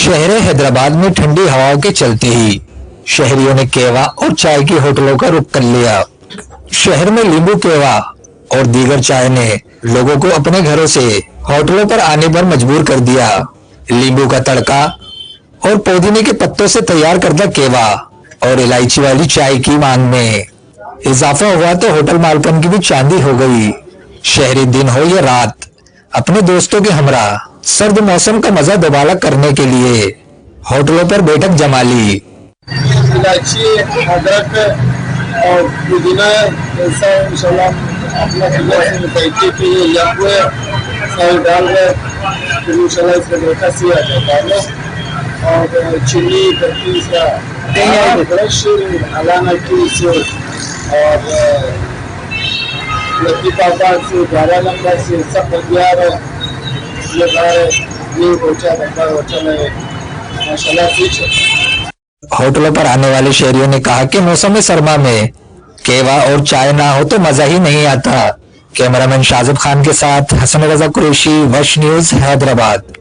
शहर हैदराबाद में ठंडी हवाओं के चलते ही शहरियों ने केवा और चाय की होटलों का रुख कर लिया। शहर में नींबू केवा और दीगर चाय ने लोगों को अपने घरों से होटलों पर आने पर मजबूर कर दिया। नींबू का तड़का और पुदीने के पत्तों से तैयार करदा केवा और इलायची वाली चाय की मांग में इजाफा हुआ तो होटल मालकन की भी चांदी हो गई। शहरी दिन हो या रात, अपने दोस्तों के हमरा सर्द मौसम का मजा दोबारा करने के लिए होटलों पर बैठक जमा ली। इलायची, अदरक और पुदीना ऐसा इंशाल्लाह अपना खिला पैके पे नींबू सारे डाल रहे फिर इंशाल्लाह इसका तड़का सी आ जाता है और चीनी पत्ती इसका फ्रेश हलाना की से और लकी पापा से गारा लंबा से सब तैयार है। ये होटल में माशाल्लाह कुछ होटलों पर आने वाले शहरियों ने कहा कि मौसम सरमा में केवा और चाय ना हो तो मजा ही नहीं आता। कैमरामैन शाजिब खान के साथ हसन रजा कुरैशी, वश न्यूज, हैदराबाद।